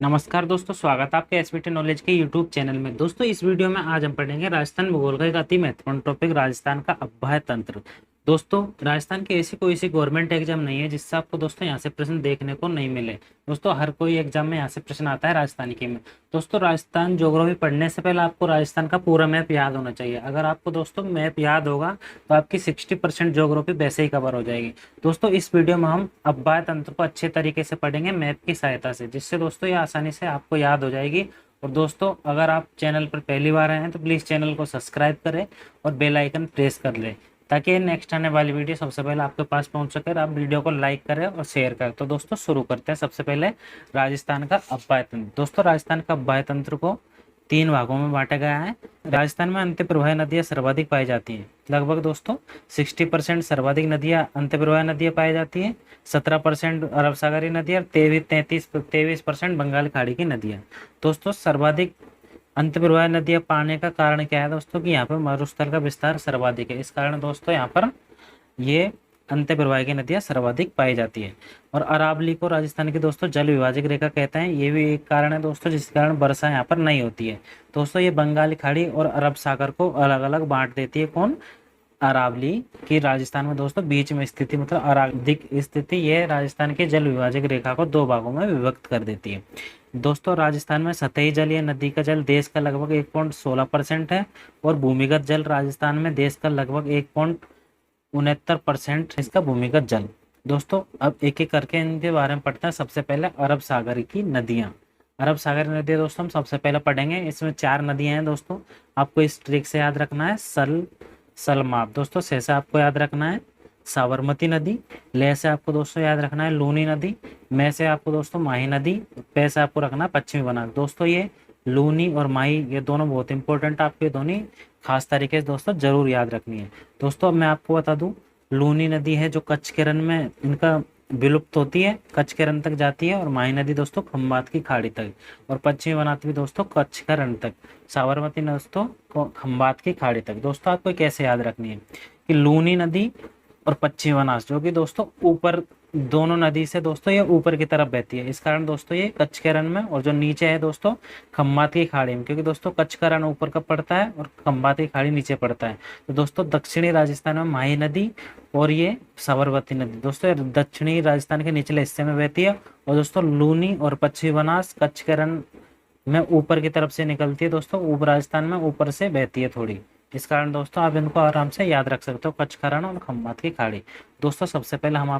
नमस्कार दोस्तों, स्वागत है आपके एसबीटी नॉलेज के यूट्यूब चैनल में। दोस्तों, इस वीडियो में आज हम पढ़ेंगे राजस्थान भूगोल का एक अति महत्वपूर्ण टॉपिक, राजस्थान का अभ्याय तंत्र। दोस्तों, राजस्थान की ऐसी कोई सी गवर्नमेंट एग्जाम नहीं है जिससे आपको दोस्तों यहाँ से प्रश्न देखने को नहीं मिले। दोस्तों, हर कोई एग्जाम में यहाँ से प्रश्न आता है राजस्थान की में। दोस्तों, राजस्थान ज्योग्राफी पढ़ने से पहले आपको राजस्थान का पूरा मैप याद होना चाहिए। अगर आपको दोस्तों मैप याद होगा तो आपकी 60% ज्योग्राफी वैसे ही कवर हो जाएगी। दोस्तों, इस वीडियो में हम अभ्याय तंत्र को अच्छे तरीके से पढ़ेंगे मैप की सहायता से, जिससे दोस्तों ये आसानी से आपको याद हो जाएगी। और दोस्तों, अगर आप चैनल पर पहली बार आए हैं तो प्लीज़ चैनल को सब्सक्राइब करें और बेल आइकन प्रेस कर लें, ताकि नेक्स्ट आने वाली वीडियो सबसे पहले आपके पास पहुंच सके। आप वीडियो को लाइक करें और शेयर करें। तो दोस्तों, शुरू करते हैं। सबसे पहले राजस्थान का अभ्याय तंत्र। दोस्तों, राजस्थान का अभ्याय तंत्र को 3 भागों में बांटा गया है। राजस्थान में अंतःप्रवाह नदियां सर्वाधिक पाई जाती हैं। लगभग दोस्तों 60% सर्वाधिक नदियां अंतःप्रवाह नदियां पाई जाती हैं। 17% अरब सागरीय नदियां और 23% बंगाल खाड़ी की नदियां। दोस्तों, सर्वाधिक अंतःप्रवाह नदियां पाने का कारण क्या है दोस्तों? कि यहाँ पर मरुस्थल का विस्तार सर्वाधिक है। इस कारण दोस्तों यहाँ पर ये अंतःप्रवाह की नदियां सर्वाधिक पाई जाती है। और अरावली को राजस्थान की दोस्तों जल विभाजक रेखा कहते हैं। ये भी एक कारण है दोस्तों जिस कारण वर्षा यहाँ पर नहीं होती है। दोस्तों, ये बंगाल खाड़ी और अरब सागर को अलग अलग बांट देती है। कौन? अरावली की राजस्थान में दोस्तों बीच में स्थिति, मतलब अरावलिक स्थिति, ये राजस्थान के जल विभाजक रेखा को 2 भागों में विभक्त कर देती है। दोस्तों, राजस्थान में सतही जल या नदी का जल देश का लगभग 1.16% है। और भूमिगत जल राजस्थान में देश का लगभग 1.69% इसका भूमिगत जल। दोस्तों, अब एक एक करके इनके बारे में पढ़ते हैं। सबसे पहले अरब सागर की नदियाँ। अरब सागर नदियाँ दोस्तों हम सबसे पहले पढ़ेंगे। इसमें 4 नदियाँ हैं दोस्तों। आपको इस ट्रिक से याद रखना है। सलमाप। दोस्तों, से आपको याद रखना है साबरमती नदी। ले से आपको दोस्तों याद रखना है लूनी नदी। मैं से आपको दोस्तों माही नदी। पे से आपको रखना है पश्चिमी बनास। दोस्तों, ये लूनी और माही ये दोनों बहुत इंपॉर्टेंट, आपके दोनों खास तरीके से दोस्तों जरूर याद रखनी है। दोस्तों, अब मैं आपको बता दूं, लूनी नदी है जो कच्छ के रण में इनका विलुप्त होती है, कच्छ के रण तक जाती है। और माही नदी दोस्तों खंबात की खाड़ी तक। और पश्चिमी बनास भी दोस्तों कच्छ का रण तक। साबरमती दोस्तों खंबात की खाड़ी तक। दोस्तों, आपको कैसे याद रखनी है कि लूनी नदी और पश्चिमी बनास जो कि दोस्तों ऊपर, दोनों नदी से दोस्तों ये ऊपर की तरफ बहती है। इस कारण दोस्तों ये कच्छ के रण में, और जो नीचे है दोस्तों खंबात की खाड़ी में, क्योंकि दोस्तों कच्छ का रण ऊपर का पड़ता है और खंबात की खाड़ी नीचे पड़ता है। तो दोस्तों दक्षिणी राजस्थान में माही नदी और ये साबरमती नदी दोस्तों दक्षिणी राजस्थान के निचले हिस्से में बहती है। और दोस्तों लूनी और पश्चिमी बनास कच्छ के रण में ऊपर की तरफ से निकलती है। दोस्तों ऊपर राजस्थान में ऊपर से बहती है थोड़ी। इस कारण दोस्तों आप इनको आराम से याद रख सकते हो, कच्छ का रण और खंबात की खाड़ी। दोस्तों, सबसे पहले हम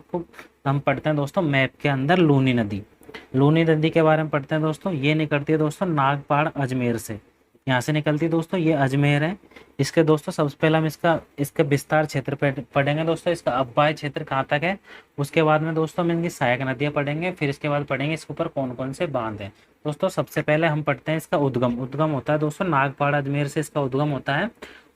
पढ़ते हैं दोस्तों मैप के अंदर लूनी नदी। लूनी नदी के बारे में पढ़ते हैं दोस्तों। ये निकलती है दोस्तों नागपाड़ अजमेर से, यहाँ से निकलती है दोस्तों। ये अजमेर है। इसके दोस्तों सबसे पहले हम इसका विस्तार क्षेत्र पढ़ेंगे दोस्तों। इसका अभ्याय क्षेत्र कहाँ तक है। उसके बाद में दोस्तों हम इनकी सहायक नदियाँ पढ़ेंगे। फिर इसके बाद पढ़ेंगे इसके ऊपर कौन कौन से बांध हैं। दोस्तों, सबसे पहले हम पढ़ते हैं इसका उद्गम। उद्गम होता है दोस्तों नागपाड़ अजमेर से इसका उद्गम होता है।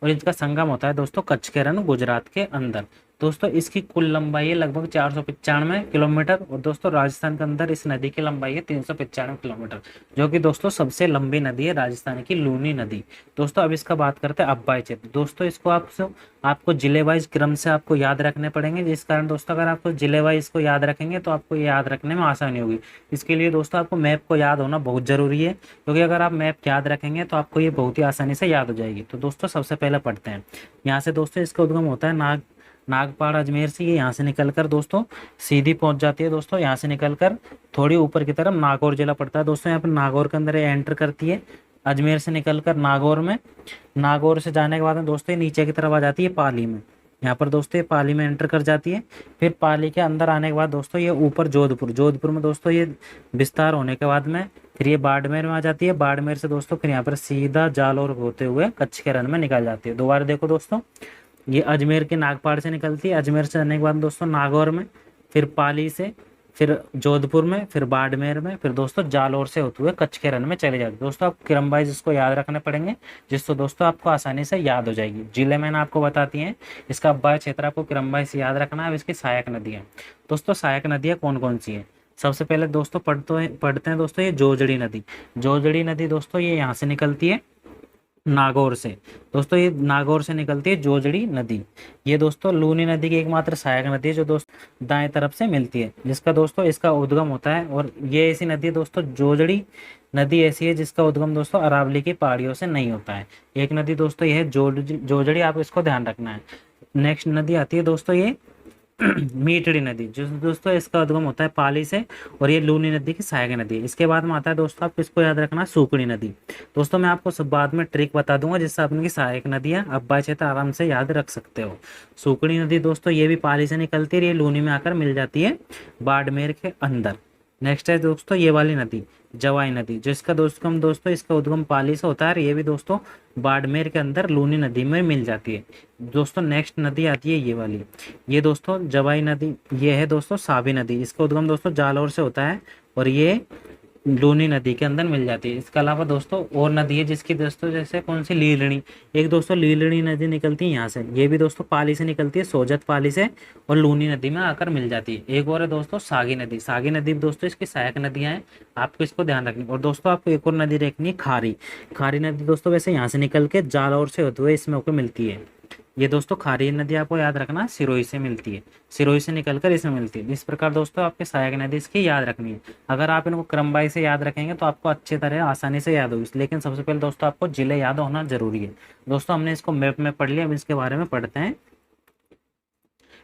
और इसका संगम होता है दोस्तों कच्छ के रण गुजरात के अंदर। दोस्तों, इसकी कुल लंबाई है लगभग 495 किलोमीटर। और दोस्तों राजस्थान के अंदर इस नदी की लंबाई है 395 किलोमीटर, जो कि दोस्तों सबसे लंबी नदी है राजस्थान की लूनी नदी। दोस्तों, अब इसका बात करते हैं अभ्याय क्षेत्र। दोस्तों, इसको आपको जिले वाइज क्रम से आपको याद रखने पड़ेंगे। जिस कारण दोस्तों अगर आपको जिले वाइज को याद रखेंगे तो आपको ये याद रखने में आसानी होगी। इसके लिए दोस्तों आपको मैप को याद होना बहुत जरूरी है, क्योंकि अगर आप मैप याद रखेंगे तो आपको ये बहुत ही आसानी से याद हो जाएगी। तो दोस्तों सबसे पहले पढ़ते हैं। यहाँ से दोस्तों इसका उद्गम होता है नागपाड़ अजमेर से। ये यहाँ से निकलकर दोस्तों सीधी पहुंच जाती है। दोस्तों यहाँ से निकलकर थोड़ी ऊपर की तरफ नागौर जिला पड़ता है। दोस्तों यहाँ पर नागौर के अंदर ये एंटर करती है। अजमेर से निकलकर नागौर से जाने के बाद में दोस्तों ये नीचे की तरफ आ जाती है पाली में। यहाँ पर दोस्तों ये पाली में एंटर कर जाती है। फिर पाली के अंदर आने के बाद दोस्तों ये ऊपर जोधपुर में दोस्तों ये विस्तार होने के बाद में फिर ये बाड़मेर में आ जाती है। बाड़मेर से दोस्तों फिर यहाँ पर सीधा जालौर होते हुए कच्छ के रण में निकल जाती है। दोबारा देखो दोस्तों, ये अजमेर के नागपाड़ से निकलती है। अजमेर से आने के बाद दोस्तों नागौर में, फिर पाली से, फिर जोधपुर में, फिर बाड़मेर में, फिर दोस्तों जालौर से होते हुए कच्छ के रण में चले जाते हैं। दोस्तों आप क्रम वाइज इसको याद रखने पड़ेंगे, जिससे दोस्तों आपको आसानी से याद हो जाएगी। जिले मैंने आपको बताती हैं, इसका अभ्याय क्षेत्र आपको क्रम वाइज याद रखना है। इसकी सहायक नदियाँ। दोस्तों सहायक नदियाँ कौन कौन सी है? सबसे पहले दोस्तों पढ़ते हैं दोस्तों ये जोजड़ी नदी। जोजड़ी नदी दोस्तों ये यहाँ से निकलती है। नागौर से। दोस्तों ये नागौर से निकलती है जोजड़ी नदी। ये दोस्तों लूनी नदी की एकमात्र सहायक नदी है जो दोस्तों दाएं तरफ से मिलती है, जिसका दोस्तों इसका उद्गम होता है। और ये ऐसी नदी है दोस्तों, जोजड़ी नदी ऐसी है जिसका उद्गम दोस्तों अरावली की पहाड़ियों से नहीं होता है। एक नदी दोस्तों ये है जोजड़ी, आप इसको ध्यान रखना है। नेक्स्ट नदी आती है दोस्तों ये मीठड़ी नदी, जो दोस्तों इसका उद्गम होता है पाली से, और ये लूनी नदी की सहायक नदी है। इसके बाद में आता है दोस्तों, आप इसको याद रखना, सूकड़ी नदी। दोस्तों मैं आपको सब बाद में ट्रिक बता दूंगा जिससे आप इनकी सहायक नदी है अब बाय क्षेत्र आराम से याद रख सकते हो। सूकड़ी नदी दोस्तों ये भी पाली से निकलती है, ये लूनी में आकर मिल जाती है बाड़मेर के अंदर। नेक्स्ट है दोस्तों ये वाली नदी, जवाई नदी, जिसका दोस्तों इसका उद्गम पाली से होता है, और ये भी दोस्तों बाड़मेर के अंदर लूनी नदी में मिल जाती है। दोस्तों नेक्स्ट नदी आती है ये वाली, ये दोस्तों जवाई नदी, ये है दोस्तों सावी नदी, इसका उद्गम दोस्तों जालौर से होता है, और ये लूनी नदी के अंदर मिल जाती है। इसके अलावा दोस्तों और नदी है जिसकी दोस्तों जैसे कौन सी, लीलणी। एक दोस्तों लीलणी नदी निकलती है यहाँ से, ये भी दोस्तों पाली से निकलती है, सोजत पाली से, और लूनी नदी में आकर मिल जाती है। एक और है दोस्तों सागी नदी। सागी नदी भी दोस्तों इसकी सहायक नदियां हैं, आपको इसको ध्यान रखनी। और दोस्तों आपको एक और नदी देखनी है, खारी। खारी नदी दोस्तों वैसे यहाँ से निकल के जालौर से होते हुए इसमें होकर मिलती है। ये दोस्तों खारी नदी आपको याद रखना सिरोही से मिलती है, सिरोही से निकलकर इसमें मिलती है। इस प्रकार दोस्तों आपके सहायक नदी इसकी याद रखनी है। अगर आप इनको क्रमवाई से याद रखेंगे तो आपको अच्छी तरह आसानी से याद होगी, लेकिन सबसे पहले दोस्तों आपको जिले याद होना जरूरी है। दोस्तों हमने इसको मैप में पढ़ लिया, अब इसके बारे में पढ़ते हैं।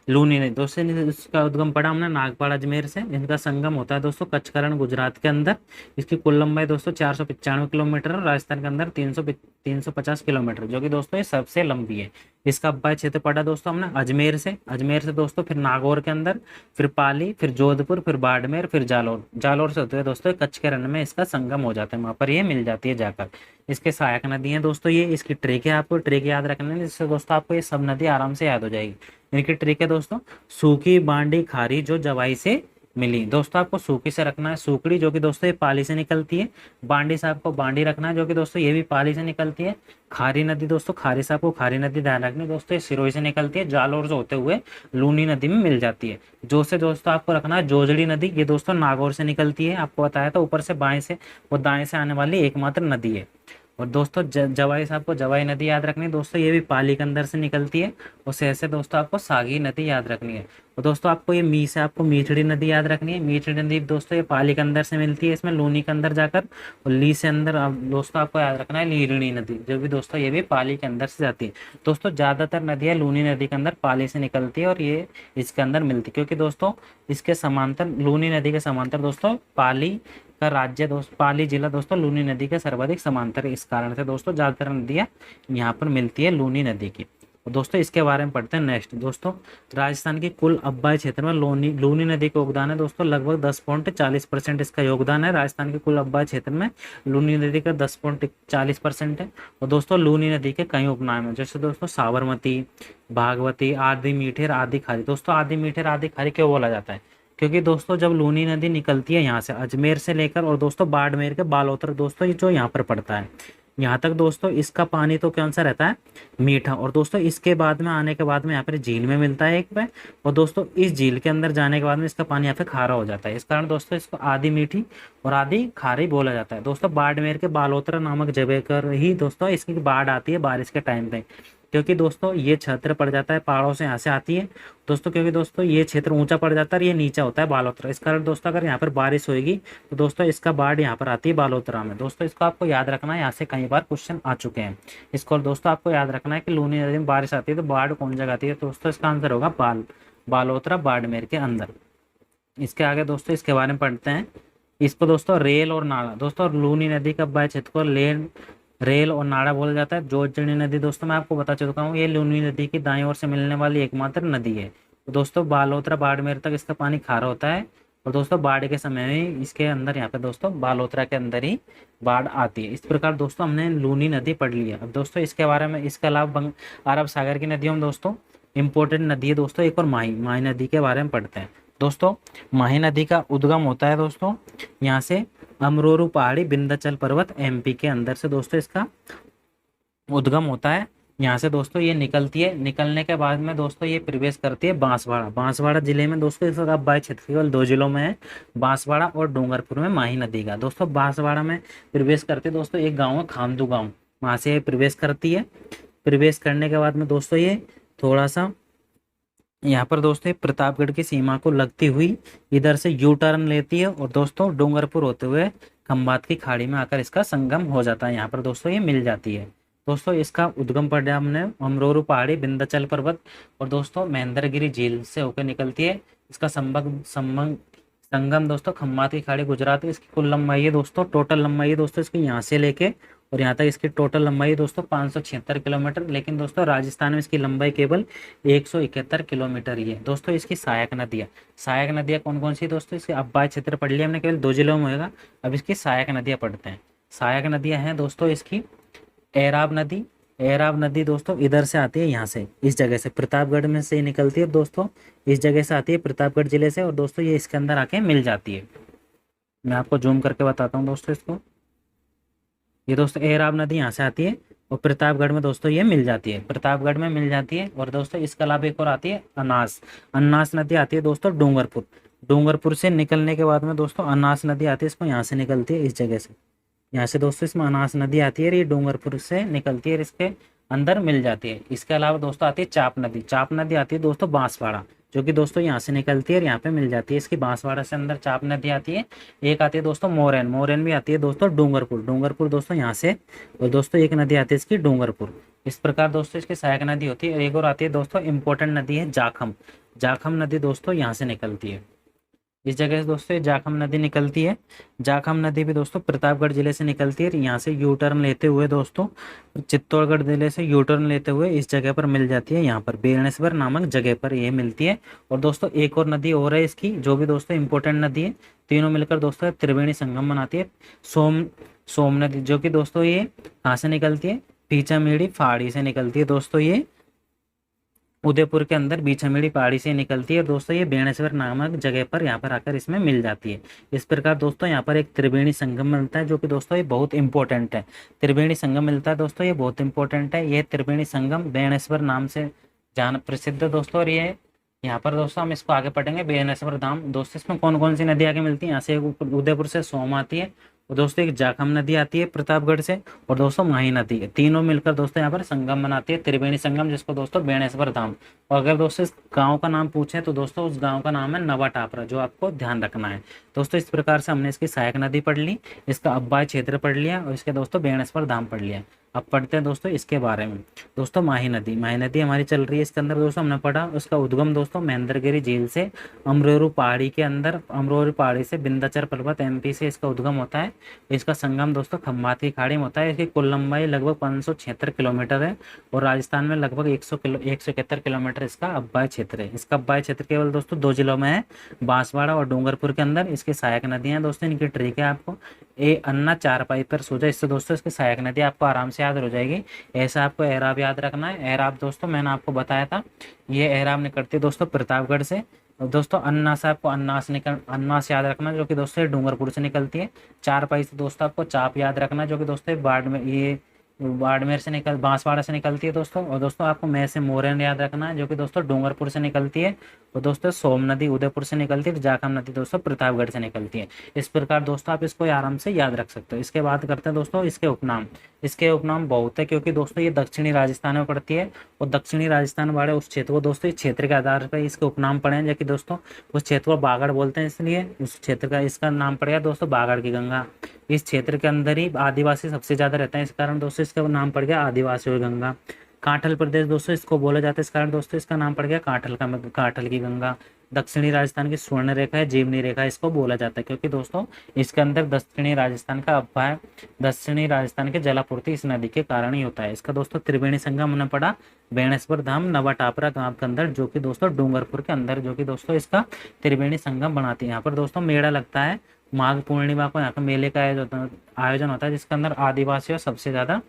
लूनी नदी दोस्तों, इसका उद्गम पड़ा हमने नागपाड़ अजमेर से, इनका संगम होता है दोस्तों कच्छकरण गुजरात के अंदर। इसकी कुल लंबाई दोस्तों 495 किलोमीटर और राजस्थान के अंदर 350 किलोमीटर, जो कि दोस्तों ये सबसे लंबी है। इसका अब्बाई क्षेत्र पड़ा दोस्तों हमने अजमेर से, अजमेर से दोस्तों फिर नागौर के अंदर, फिर पाली, फिर जोधपुर, फिर बाड़मेर, फिर जालौर। जालौर से होते हुए दोस्तों कच्छ के रण में इसका संगम हो जाता है, वहां पर ये मिल जाती है जाकर। इसके सहायक नदी है दोस्तों ये, इसकी ट्रिक है, आपको ट्रिक याद रखना है, जिससे दोस्तों आपको ये सब नदी आराम से याद हो जाएगी। इनकी ट्रिक है दोस्तों, सूखी, बांडी, खारी, जो जवाई से मिली। दोस्तों आपको सूखी से रखना है सूखड़ी, जो कि दोस्तों ये पाली से निकलती है। बांडी से आपको बांडी रखना है, जो कि दोस्तों ये भी पाली से निकलती है। खारी नदी दोस्तों, खारी से आपको खारी नदी ध्यान रखनी है दोस्तों, ये सिरोही से निकलती है, जालौर से होते हुए लूनी नदी में मिल जाती है। जो से दोस्तों आपको रखना है जोजड़ी नदी, ये दोस्तों नागौर से निकलती है, आपको बताया था ऊपर से बाएं से और दाएं से आने वाली एकमात्र नदी है। और दोस्तों जवाई से आपको जवाई नदी याद रखनी है दोस्तों, ये भी पाली के अंदर से निकलती है। और से दोस्तों आपको सागी नदी याद रखनी है। और दोस्तों आपको ये मी से आपको मीठड़ी नदी याद रखनी है। मीठड़ी नदी दोस्तों ये पाली के अंदर से मिलती है, इसमें लूनी के अंदर जाकर। और ली से अंदर दोस्तों आपको याद रखना है लीलणी नदी, जो भी दोस्तों ये भी पाली के अंदर से जाती है। दोस्तों ज्यादातर नदियां लूनी नदी के अंदर पाली से निकलती है और ये इसके अंदर मिलती है, क्योंकि दोस्तों इसके समांतर लूनी नदी के समांतर दोस्तों पाली का राज्य दोस्त, पाली जिला दोस्तों लूनी नदी के सर्वाधिक समांतर है। इस कारण से दोस्तों ज्यादातर नदियां यहाँ पर मिलती है लूनी नदी की। और दोस्तों इसके बारे में पढ़ते हैं नेक्स्ट। दोस्तों राजस्थान की कुल अब्बाई क्षेत्र में लूनी नदी का योगदान है दोस्तों लगभग 10.40% इसका योगदान है। राजस्थान के कुल अब्बाई क्षेत्र में लूनी नदी का 10.40% है। और दोस्तों लूनी नदी के कई उपनाम है, जैसे दोस्तों साबरमती, भागवती, आदि मीठेर, आदि खारी। दोस्तों आदि मीठेर, आदि खारी क्यों बोला जाता है? क्योंकि दोस्तों जब लूनी नदी निकलती है यहाँ से अजमेर से लेकर, और दोस्तों बाड़मेर के बालोतर दोस्तों ये जो यहाँ पर पड़ता है यहाँ तक दोस्तों, इसका पानी तो कौन सा रहता है? मीठा। और दोस्तों इसके बाद में आने के बाद में यहाँ पर झील में मिलता है एक पे, और दोस्तों इस झील के अंदर जाने के बाद में इसका पानी यहाँ पे खारा हो जाता है। इस कारण दोस्तों इसको आधी मीठी और आधी खारी बोला जाता है। दोस्तों बाड़मेर के बालोतरा नामक जगह पर ही दोस्तों इसकी बाढ़ आती है बारिश के टाइम पे, क्योंकि दोस्तों ये क्षेत्र पड़ जाता है पहाड़ों से यहाँ से आती है दोस्तों, क्योंकि दोस्तों ये क्षेत्र ऊंचा पड़ जाता है, ये नीचा होता है बालोतरा। इस कारण दोस्तों अगर यहाँ पर बारिश होगी तो दोस्तों इसका बाढ़ यहाँ पर आती है बालोतरा में। दोस्तों इसको आपको याद रखना है, यहाँ से कई बार क्वेश्चन आ चुके हैं। इसको दोस्तों आपको याद रखना है कि लूनी नदी में बारिश आती है तो बाढ़ कौन जगह आती है? दोस्तों इसका आंसर होगा बालोतरा बाड़मेर के अंदर। इसके आगे दोस्तों इसके बारे में पढ़ते हैं। इसको दोस्तों रेल और नाला, दोस्तों लूनी नदी का बाह्य क्षेत्र को रेल और नाड़ा बोला जाता है। जोजड़ी नदी दोस्तों मैं आपको बता चुका हूँ, ये लूनी नदी की दाईं ओर से मिलने वाली एकमात्र नदी है। तो दोस्तों बालोतरा बाड़मेर तक इसका पानी खारा होता है, और दोस्तों बाढ़ के समय में इसके अंदर यहाँ पे दोस्तों बालोतरा के अंदर ही बाढ़ आती है। इस प्रकार दोस्तों हमने लूनी नदी पढ़ ली है। अब दोस्तों इसके बारे में, इसके अलावा अरब सागर की नदियों में दोस्तों इंपॉर्टेंट नदी है दोस्तों एक और माही नदी के बारे में पढ़ते हैं। दोस्तों माही नदी का उद्गम होता है दोस्तों यहाँ से अमरोरू पहाड़ी, विंध्याचल पर्वत, एमपी के अंदर से दोस्तों इसका उद्गम होता है। यहाँ से दोस्तों ये निकलती है, निकलने के बाद में दोस्तों ये प्रवेश करती है बांसवाड़ा। बांसवाड़ा जिले में दोस्तों इस वक्त बाह्य क्षेत्र केवल 2 जिलों में है, बांसवाड़ा और डूंगरपुर में माही नदी का। दोस्तों बांसवाड़ा में प्रवेश करते दोस्तों एक गाँव है खामदू गाँव, वहाँ से ये प्रवेश करती है। प्रवेश करने के बाद में दोस्तों ये थोड़ा सा यहाँ पर दोस्तों ये प्रतापगढ़ की सीमा को लगती हुई इधर से यू टर्न लेती है और दोस्तों डूंगरपुर होते हुए खंबात की खाड़ी में आकर इसका संगम हो जाता है। यहाँ पर दोस्तों ये मिल जाती है। दोस्तों इसका उद्गम पड़े हमने अमरोरू पहाड़ी, विंध्याचल पर्वत और दोस्तों महेंद्रगिरी झील से होकर निकलती है। इसका संगम दोस्तों खम्बात की खाड़ी गुजरात है। इसकी कुल लंबाई है दोस्तों, टोटल लंबाई है दोस्तों इसकी यहाँ से लेके और यहाँ तक इसकी टोटल लंबाई है दोस्तों 576 किलोमीटर। लेकिन दोस्तों राजस्थान में इसकी लंबाई केवल 171 किलोमीटर ही है। दोस्तों इसकी सहायक नदियाँ कौन कौन सी दोस्तों, इसके अब्बाई क्षेत्र पढ़ लिया हमने, केवल 2 जिलों में होगा। अब इसकी सहायक नदियाँ पढ़ते हैं। सहायक नदियाँ हैं दोस्तों इसकी एराब नदी दोस्तों इधर से आती है, यहाँ से इस जगह से प्रतापगढ़ में से निकलती है दोस्तों, इस जगह से आती है प्रतापगढ़ जिले से और दोस्तों ये इसके अंदर आके मिल जाती है। मैं आपको जूम करके बताता हूँ दोस्तों इसको। ये दोस्तों एराब नदी यहाँ से आती है और प्रतापगढ़ में दोस्तों ये मिल जाती है, प्रतापगढ़ में मिल जाती है। और दोस्तों इसके अलावा एक और आती है अन्नास नदी आती है दोस्तों डूंगरपुर से निकलने के बाद में दोस्तों अन्नास नदी आती है, इसको यहाँ से निकलती है इस जगह से, यहाँ से दोस्तों इसमें अनास नदी आती है, ये डूंगरपुर से निकलती है, इसके अंदर मिल जाती है। इसके अलावा दोस्तों आती है चाप नदी आती है दोस्तों बांसवाड़ा, जो कि दोस्तों यहाँ से निकलती है और यहाँ पे मिल जाती है। इसकी बांसवाड़ा से अंदर चाप नदी आती है। एक आती है दोस्तों मोरैन भी आती है दोस्तों डूंगरपुर दोस्तों यहाँ से, और दोस्तों एक नदी आती है इसकी डूंगरपुर। इस प्रकार दोस्तों इसकी सहायक नदी होती है। एक और आती है दोस्तों इंपॉर्टेंट नदी है जाखम नदी दोस्तों यहाँ से निकलती है, इस जगह से दोस्तों ये जाखम नदी निकलती है। जाखम नदी भी दोस्तों प्रतापगढ़ जिले से निकलती है, यहाँ से यू टर्न लेते हुए दोस्तों चित्तौड़गढ़ जिले से यू टर्न लेते हुए इस जगह पर मिल जाती है, यहाँ पर बेणेश्वर नामक जगह पर ये मिलती है। और दोस्तों एक और नदी और है इसकी, जो भी दोस्तों इंपॉर्टेंट नदी है, तीनों मिलकर दोस्तों त्रिवेणी संगम बनाती है। सोम नदी, जो कि दोस्तों ये कहाँ से निकलती है, पीछामेड़ी पहाड़ी से निकलती है दोस्तों, ये उदयपुर के अंदर बीछामेड़ी पहाड़ी से निकलती है दोस्तों, ये बेणेश्वर नामक जगह पर यहाँ पर आकर इसमें मिल जाती है। इस प्रकार दोस्तों यहाँ पर एक त्रिवेणी संगम मिलता है, जो कि दोस्तों ये बहुत इंपॉर्टेंट है। त्रिवेणी संगम मिलता है दोस्तों, ये बहुत इंपॉर्टेंट है। ये त्रिवेणी संगम बेणेश्वर नाम से जान प्रसिद्ध है दोस्तों। और ये यहाँ पर दोस्तों हम इसको आगे पढ़ेंगे बेणेश्वर धाम। दोस्तों इसमें कौन कौन सी नदी आगे मिलती है, यहाँ से उदयपुर से सोम आती है और दोस्तों एक जाखम नदी आती है प्रतापगढ़ से, और दोस्तों माही नदी है, तीनों मिलकर दोस्तों यहाँ पर संगम बनाती है त्रिवेणी संगम, जिसको दोस्तों बेणेश्वर धाम। और अगर दोस्तों इस गांव का नाम पूछे तो दोस्तों उस गांव का नाम है नवा टापरा, जो आपको ध्यान रखना है दोस्तों। इस प्रकार से हमने इसकी सहायक नदी पढ़ ली, इसका अब्बाई क्षेत्र पढ़ लिया और इसके दोस्तों बेणेश्वर धाम पढ़ लिया। अब पढ़ते हैं दोस्तों इसके बारे में। दोस्तों माही नदी हमारी चल रही है, इसके अंदर दोस्तों हमने पढ़ा उसका उद्गम दोस्तों महेंद्रगिरी झील से अमरोरू पहाड़ी के अंदर, अमरोरू पहाड़ी से विंध्याचल पर्वत एमपी से इसका उद्गम होता है। इसका संगम दोस्तों खम्बात की खाड़ी में होता है। इसकी कुल लंबाई लगभग 576 किलोमीटर है और राजस्थान में लगभग 171 किलोमीटर इसका अब्बाई क्षेत्र है। इसका अब्बाई क्षेत्र केवल दोस्तों 2 जिलों में है, बांसवाड़ा और डूंगरपुर के अंदर। इसकी सहायक नदियां दोस्तों, इनकी ट्रिक है आपको ए अन्ना 4 पाई पर सोचा, इससे दोस्तों इसकी सहायक नदी आपको आराम से याद हो जाएगी। ऐसा आपको एराब याद रखना है। एराब दोस्तों मैंने आपको बताया था, ये एराब निकलती है दोस्तों प्रतापगढ़ से। दोस्तों अन्ना से आपको अन्नास याद रखना, जो कि दोस्तों डूंगरपुर से निकलती है। 4 पाई से दोस्तों आपको चाप याद रखना, जो कि दोस्तों बाड़मेर से बांसवाड़ा से निकलती है दोस्तों। और दोस्तों आपको मैं से मोरैन याद रखना है, जो कि दोस्तों डूंगरपुर से निकलती है। और दोस्तों सोम नदी उदयपुर से निकलती है, तो जाखम नदी दोस्तों प्रतापगढ़ से निकलती है। इस प्रकार दोस्तों आप इसको आराम से याद रख सकते हो। इसके बाद करते हैं दोस्तों इसके उपनाम बहुत है, क्योंकि दोस्तों ये दक्षिणी राजस्थान में पड़ती है और दक्षिणी राजस्थान वाले उस क्षेत्र को दोस्तों इस क्षेत्र के आधार पर इसके उपनाम पड़े हैं, जो कि दोस्तों उस क्षेत्र को बागड़ बोलते हैं, इसलिए उस क्षेत्र का इसका नाम पड़ेगा दोस्तों बागड़ की गंगा। इस क्षेत्र के अंदर ही आदिवासी सबसे ज्यादा रहते हैं, इस कारण दोस्तों इसका नाम पड़ गया आदिवासी गंगा। कांठल प्रदेश दोस्तों इसको बोला जाता है, इस कारण दोस्तों इसका नाम पड़ गया कांठल की गंगा। दक्षिणी राजस्थान की स्वर्ण रेखा है, जीवनी रेखा इसको बोला जाता है, क्योंकि दोस्तों इसके अंदर दक्षिणी राजस्थान का अभ्याय, दक्षिणी राजस्थान के जलापूर्ति इस नदी के कारण ही होता है। इसका दोस्तों त्रिवेणी संगम हमने पढ़ा बेणेश्वर धाम नवा टापरा गांव के अंदर, जो कि दोस्तों डूंगरपुर के अंदर, जो कि दोस्तों इसका त्रिवेणी संगम बनाती है। यहाँ पर दोस्तों मेला लगता है, माघ पूर्णिमा को यहाँ पर मेले का आयोजन होता है, जिसके अंदर आदिवासी सबसे ज्यादा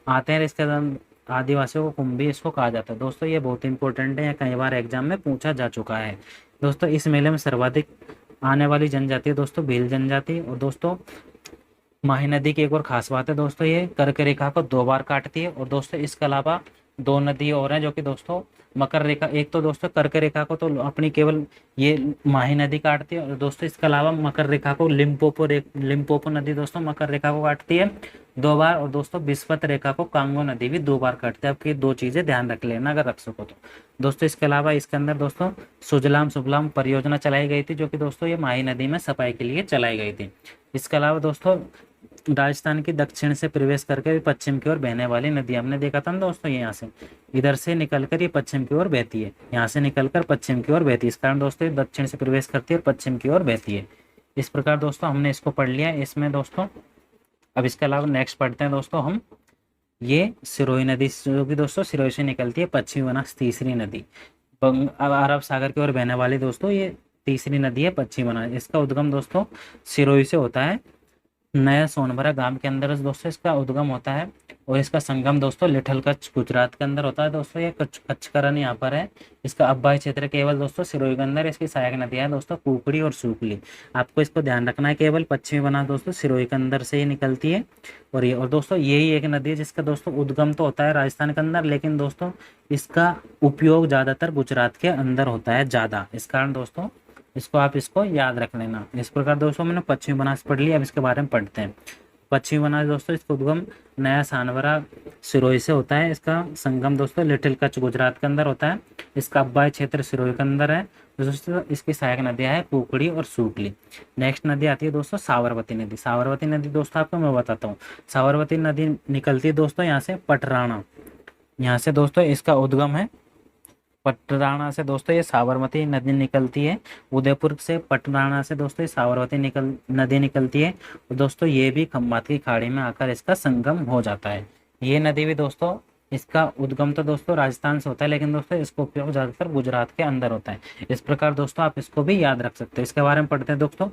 आते हैं। इसके अंदर आदिवासियों को कुंभी इसको कहा जाता है दोस्तों। ये बहुत इंपॉर्टेंट है, कई बार एग्जाम में पूछा जा चुका है दोस्तों। इस मेले में सर्वाधिक आने वाली जनजाति है दोस्तों भील जनजाति। और दोस्तों माही नदी की एक और खास बात है दोस्तों, ये कर्क रेखा को 2 बार काटती है। और दोस्तों इसके अलावा दो नदी और हैं जो कि दोस्तों मकर रेखा, एक तो दोस्तों कर्क रेखा को तो अपनी केवल ये माही नदी काटती है, और दोस्तों इसके अलावा मकर रेखा को लिम्पोपो नदी दोस्तों मकर रेखा को काटती है 2 बार, और दोस्तों विस्पत रेखा को कांगो नदी भी 2 बार काटती है। आपकी 2 चीजें ध्यान रख लेना अगर रख सको तो। दोस्तों इसके अलावा इसके अंदर दोस्तों सुजलाम सुफलाम परियोजना चलाई गई थी, जो कि दोस्तों ये माही नदी में सफाई के लिए चलाई गई थी। इसके अलावा दोस्तों राजस्थान की दक्षिण से प्रवेश करके पश्चिम की ओर बहने वाली नदी, हमने देखा था ना दोस्तों, ये यहाँ से इधर से निकलकर ये पश्चिम की ओर बहती है, यहाँ से निकलकर पश्चिम की ओर बहती है, इस कारण दोस्तों ये दक्षिण से प्रवेश करती है और पश्चिम की ओर बहती है। इस प्रकार दोस्तों हमने इसको पढ़ लिया इसमें दोस्तों। अब इसके अलावा नेक्स्ट पढ़ते हैं दोस्तों हम, ये सिरोही नदी जो कि दोस्तों सिरोही से निकलती है, पश्चिमी बनास तीसरी नदी, अरब सागर की ओर बहने वाली दोस्तों ये तीसरी नदी है पश्चिमी बनास। इसका उद्गम दोस्तों सिरोही से होता है, नया सोनभरा गांव के अंदर दोस्तों इसका उद्गम होता है, और इसका संगम दोस्तों लिठल कच्छ गुजरात के अंदर होता है दोस्तों। ये कच्छकरण यहाँ पर है। इसका अब्बाई क्षेत्र केवल दोस्तों सिरोही के अंदर, इसकी सहायक नदियां दोस्तों कुकड़ी और सूकली। आपको इसको ध्यान रखना है, केवल पश्चिमी बनास दोस्तों सिरोही के अंदर से ही निकलती है, और ये और दोस्तों यही एक नदी है जिसका दोस्तों उद्गम तो होता है राजस्थान के अंदर, लेकिन दोस्तों इसका उपयोग ज्यादातर गुजरात के अंदर होता है ज्यादा, इस कारण दोस्तों इसको याद रख लेना। इस प्रकार दोस्तों मैंने पश्चिमी बनास पढ़ लिया, अब इसके बारे में पढ़ते हैं। पश्चिमी बनास दोस्तों इसका उद्गम नया सानवरा सिरोही से होता है, इसका संगम दोस्तों लिटिल कच्छ गुजरात के अंदर होता है, इसका अब्बाई क्षेत्र सिरोही के अंदर है दोस्तों। इसकी सहायक नदियां है कुकड़ी और सूकली। नेक्स्ट नदी आती है दोस्तों साबरमती नदी। साबरमती नदी दोस्तों आपको मैं बताता हूँ, साबरमती नदी निकलती है दोस्तों यहाँ से पटराना, यहाँ से दोस्तों इसका उद्गम है पटराना से दोस्तों ये साबरमती नदी निकलती है। उदयपुर से पटराना से दोस्तों ये साबरमती नदी निकलती है, और दोस्तों ये भी खंबात की खाड़ी में आकर इसका संगम हो जाता है। ये नदी भी दोस्तों इसका उद्गम तो दोस्तों राजस्थान से होता है, लेकिन दोस्तों इसको उपयोग ज्यादातर गुजरात के अंदर होता है। इस प्रकार दोस्तों आप इसको भी याद रख सकते हो। इसके बारे में पढ़ते हैं दोस्तों।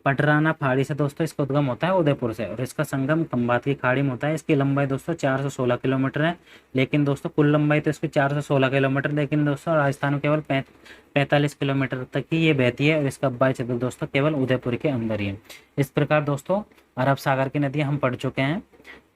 पटराना पहाड़ी से दोस्तों इसका उद्गम होता है उदयपुर से, और इसका संगम खंबात की खाड़ी में होता है। इसकी लंबाई दोस्तों 416 किलोमीटर है, लेकिन दोस्तों कुल लंबाई तो इसकी 416 किलोमीटर, लेकिन दोस्तों राजस्थान में केवल 45 किलोमीटर तक ही ये बहती है, और इसका अब्बाई क्षेत्र दोस्तों केवल उदयपुर के अंदर ही है। इस प्रकार दोस्तों अरब सागर की नदियाँ हम पढ़ चुके हैं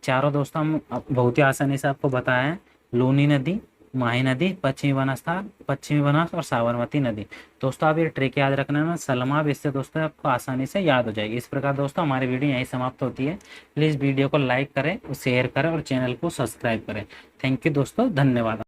चारों दोस्तों, हम बहुत ही आसानी से आपको बताया है। लूनी नदी, माही नदी, पश्चिमी बनास और साबरमती नदी। दोस्तों आप ये ट्रिक याद रखना ना, सलमा भी, इससे दोस्तों आपको आसानी से याद हो जाएगी। इस प्रकार दोस्तों हमारी वीडियो यहीं समाप्त होती है। प्लीज़ वीडियो को लाइक करें, शेयर करें और चैनल को सब्सक्राइब करें। थैंक यू दोस्तों, धन्यवाद।